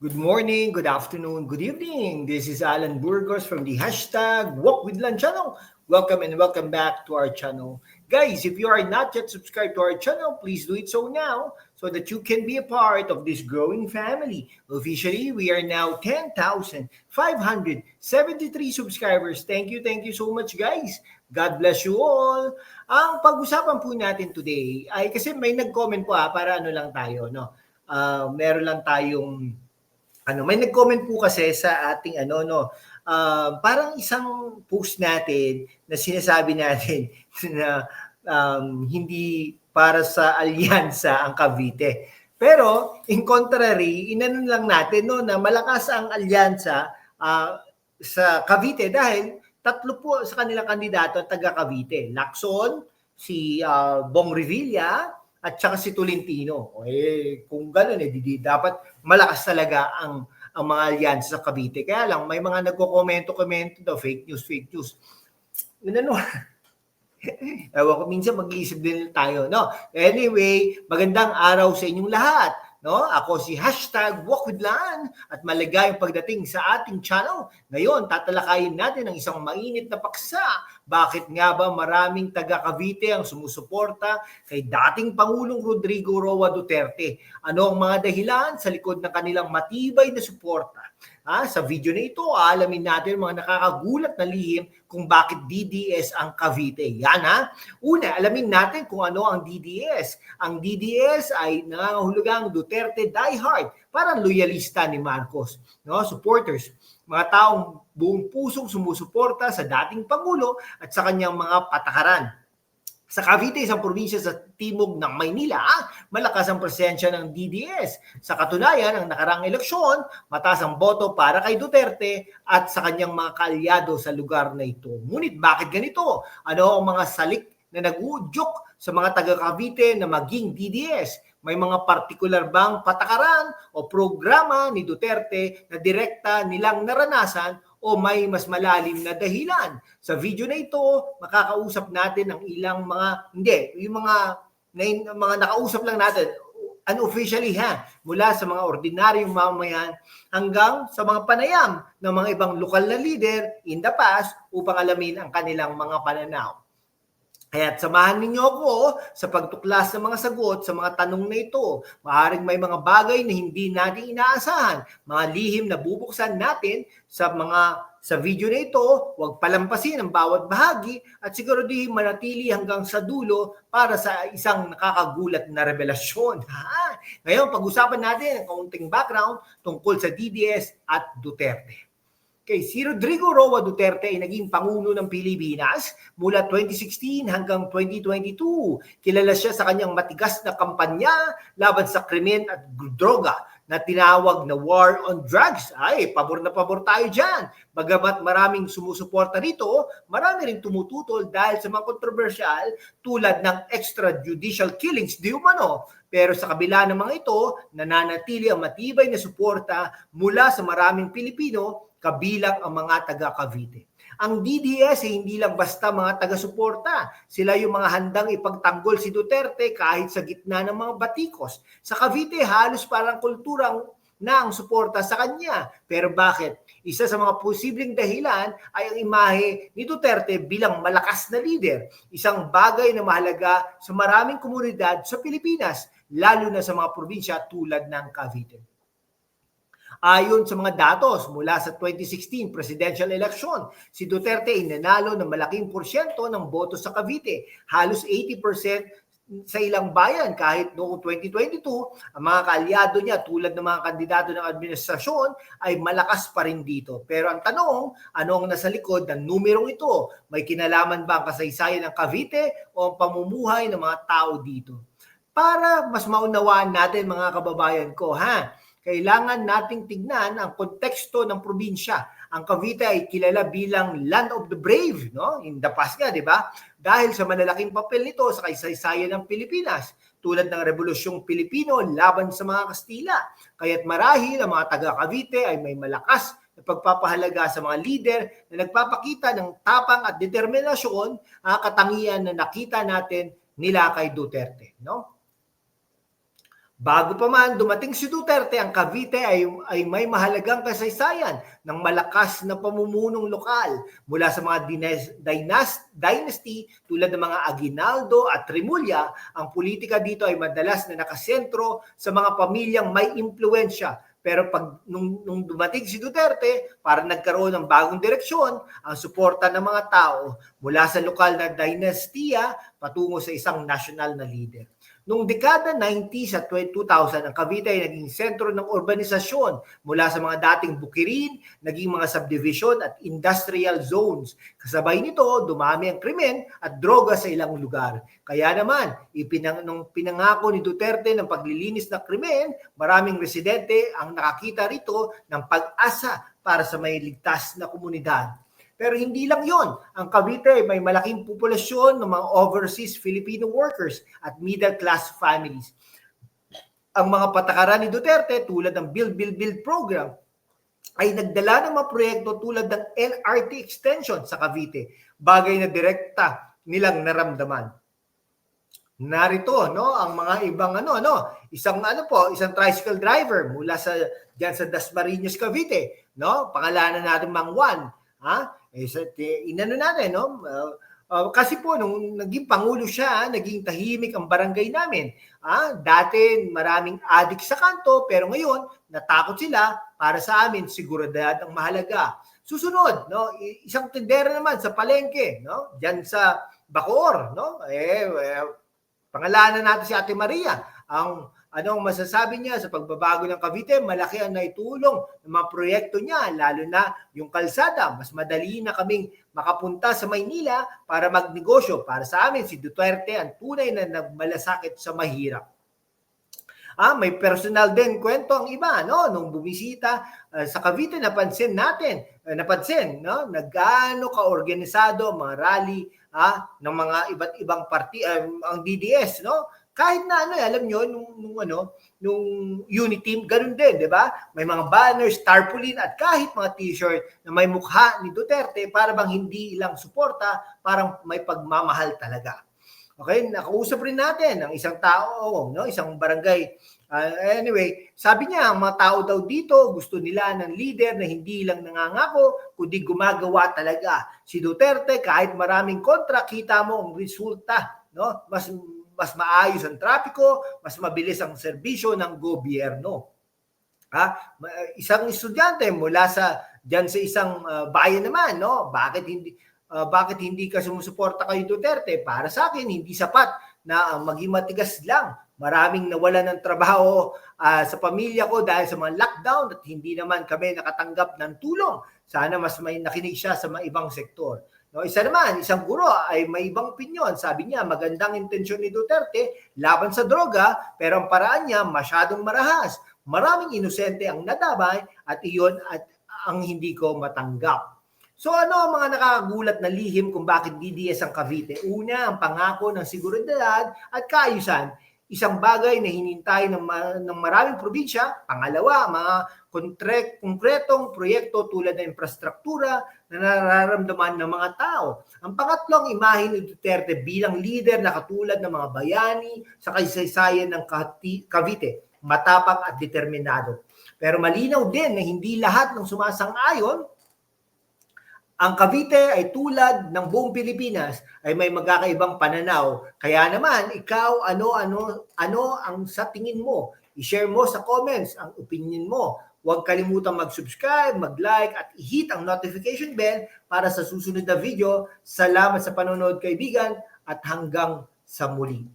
Good morning, good afternoon, good evening. This is Alan Burgos from the hashtag Walk with Lan channel. Welcome and welcome back to our channel. Guys, if you are not yet subscribed to our channel, please do it so now so that you can be a part of this growing family. Officially, we are now 10,573 subscribers. Thank you so much guys. God bless you all. Ang pag-usapan po natin today ay kasi may nag-comment po para ano lang tayo, no? Meron lang tayong may nag-comment po kasi sa ating parang isang post natin na sinasabi natin na hindi para sa alyansa ang Cavite. Pero in contrary, inanon lang natin no na malakas ang alyansa sa Cavite dahil tatlo po sa kanilang kandidato taga Cavite. Lacson, si Bong Revilla, at saka si Tolentino. Kung gano'n, dapat malakas talaga ang mga alyansa sa Cavite. Kaya lang, may mga nagko-komento daw, fake news. Ewan ko, minsan mag-iisip din tayo. No? Anyway, magandang araw sa inyong lahat. No? Ako si hashtag Walk with Lan at maligayang pagdating sa ating channel. Ngayon, tatalakayin natin ang isang mainit na paksa. Bakit nga ba maraming taga Cavite ang sumusuporta kay dating Pangulong Rodrigo Roa Duterte? Ano ang mga dahilan sa likod ng kanilang matibay na suporta? Sa video na ito, alamin natin mga nakakagulat na lihim kung bakit DDS ang Cavite. Yan Una, alamin natin kung ano ang DDS. Ang DDS ay nangangahulugang Duterte diehard, parang loyalista ni Marcos. No? Supporters, mga taong buong pusong sumusuporta sa dating Pangulo at sa kanyang mga patakaran. Sa Cavite, isang probinsya sa timog ng Maynila, malakas ang presensya ng DDS. Sa katunayan, ang nakaraang eleksyon, mataas ang boto para kay Duterte at sa kanyang mga kaalyado sa lugar na ito. Ngunit bakit ganito? Ano ang mga salik na nag-uudyok sa mga taga Cavite na maging DDS? May mga partikular bang patakaran o programa ni Duterte na direkta nilang naranasan o may mas malalim na dahilan? Sa video na ito, makakausap natin ang ilang yung mga nakausap lang natin unofficially mula sa mga ordinaryong mamamayan hanggang sa mga panayam ng mga ibang lokal na leader in the past upang alamin ang kanilang mga pananaw. Kaya samahan ninyo ako sa pagtuklas ng mga sagot sa mga tanong na ito. Maaaring may mga bagay na hindi natin inaasahan, mga lihim na bubuksan natin sa video na ito. Huwag palampasin ang bawat bahagi at siguraduhin manatili hanggang sa dulo para sa isang nakakagulat na revelasyon. Ngayon, pag-usapan natin ang kaunting background tungkol sa DDS at Duterte. Si Rodrigo Roa Duterte ay naging Pangulo ng Pilipinas mula 2016 hanggang 2022. Kilala siya sa kanyang matigas na kampanya laban sa krimen at droga na tinawag na War on Drugs. Pabor na pabor tayo dyan. Bagamat maraming sumusuporta rito, marami rin tumututol dahil sa mga kontrobersyal tulad ng extrajudicial killings di umano. Pero sa kabila ng mga ito, nananatili ang matibay na suporta mula sa maraming Pilipino kabilang ang mga taga Cavite. Ang DDS ay hindi lang basta mga taga-suporta. Sila yung mga handang ipagtanggol si Duterte kahit sa gitna ng mga batikos. Sa Cavite, halos parang kulturang na ang suporta sa kanya. Pero bakit? Isa sa mga posibleng dahilan ay ang imahe ni Duterte bilang malakas na leader. Isang bagay na mahalaga sa maraming komunidad sa Pilipinas, lalo na sa mga probinsya tulad ng Cavite. Ayon sa mga datos mula sa 2016 presidential election, si Duterte ay nanalo ng malaking porsyento ng boto sa Cavite, halos 80% sa ilang bayan. Kahit noong 2022, ang mga kaalyado niya tulad ng mga kandidato ng administrasyon ay malakas pa rin dito. Pero ang tanong, ano ang nasa likod ng numerong ito? May kinalaman ba ang kasaysayan ng Cavite o ang pamumuhay ng mga tao dito? Para mas maunawaan natin mga kababayan ko, kailangan nating tignan ang konteksto ng probinsya. Ang Cavite ay kilala bilang Land of the Brave, no? In the past nga, di ba? Dahil sa malalaking papel nito sa kasaysayan ng Pilipinas, tulad ng Rebolusyong Pilipino laban sa mga Kastila. Kaya't marahil ang mga taga Cavite ay may malakas na pagpapahalaga sa mga leader na nagpapakita ng tapang at determinasyon, katangian na nakita natin nila kay Duterte, no? Bago pa man dumating si Duterte, ang Cavite ay may mahalagang kasaysayan ng malakas na pamumunong lokal mula sa mga dynasty tulad ng mga Aguinaldo at Trimulya. Ang politika dito ay madalas na nakasentro sa mga pamilyang may impluensya. Pero nung dumating si Duterte, para nagkaroon ng bagong direksyon, ang suporta ng mga tao mula sa lokal na dynastiya patungo sa isang national na leader. Noong dekada 90s at 2000, ang Cavite ay naging sentro ng urbanisasyon mula sa mga dating bukirin, naging mga subdivision at industrial zones. Kasabay nito, dumami ang krimen at droga sa ilang lugar. Kaya naman, nung pinangako ni Duterte ng paglilinis ng krimen, maraming residente ang nakakita rito ng pag-asa para sa may ligtas na komunidad. Pero hindi lang yon. Ang Cavite may malaking populasyon ng mga overseas Filipino workers at middle-class families. Ang mga patakaran ni Duterte tulad ng Build program ay nagdala ng mga proyekto tulad ng LRT extension sa Cavite, bagay na direkta nilang naramdaman. Narito ang mga ibang isang tricycle driver mula sa Dasmariñas, Cavite, pangalanan natin Mang Juan, inano natin, kasi po nung naging pangulo siya, naging tahimik ang barangay namin. Dati maraming adik sa kanto, pero ngayon natakot sila. Para sa amin, seguridad ang mahalaga. Susunod, isang tindera naman sa palengke, diyan sa Bacoor, pangalanan natin si Ate Maria. Anong masasabi niya sa pagbabago ng Cavite? Malaki ang naitulong ng mga proyekto niya, lalo na yung kalsada. Mas madali na kaming makapunta sa Maynila para magnegosyo. Para sa amin, si Duterte ang tunay na nagmalasakit sa mahirap. May personal din kwento ang iba, nung bumisita sa Cavite, napansin na gaano ka-organisado ang mga rally ng mga iba't ibang party, ang DDS, kahit na alam nyo, nung Uniteam, ganun din, di ba? May mga banners, tarpaulin, at kahit mga t-shirt na may mukha ni Duterte, para bang hindi lang suporta, parang may pagmamahal talaga. Okay, nakausap rin natin ang isang tao, isang barangay. Anyway, sabi niya, ang mga tao daw dito, gusto nila ng leader na hindi lang nangangako, kundi gumagawa talaga. Si Duterte, kahit maraming kontra, kita mo ang resulta, mas maayos ang trapiko, mas mabilis ang serbisyo ng gobyerno. Isang estudyante mula diyan sa isang bayan naman, bakit hindi ka sumusuporta kay Duterte? Para sa akin, hindi sapat na maging matigas lang. Maraming nawalan ng trabaho sa pamilya ko dahil sa mga lockdown at hindi naman kami nakatanggap ng tulong. Sana mas may nakinig siya sa mga ibang sektor. Isang guro ay may ibang opinyon. Sabi niya, magandang intensyon ni Duterte laban sa droga, pero ang paraan niya masyadong marahas. Maraming inosente ang nadamay at iyon at ang hindi ko matanggap. So ang mga nakakagulat na lihim kung bakit DDS ang Cavite? Una, ang pangako ng seguridad at kaayusan. Isang bagay na hinintay ng maraming probinsya. Pangalawa, mga konkretong proyekto tulad ng infrastruktura na nararamdaman ng mga tao. Ang pangatlong, imahe ni Duterte bilang leader na katulad ng mga bayani sa kasaysayan ng Cavite, matapang at determinado. Pero malinaw din na hindi lahat ng sumasang-ayon. Ang Cavite ay tulad ng buong Pilipinas ay may magkakaibang pananaw. Kaya naman, ikaw, ano ang sa tingin mo? I-share mo sa comments ang opinion mo. Huwag kalimutang mag-subscribe, mag-like at i-hit ang notification bell para sa susunod na video. Salamat sa panonood, kaibigan, at hanggang sa muli.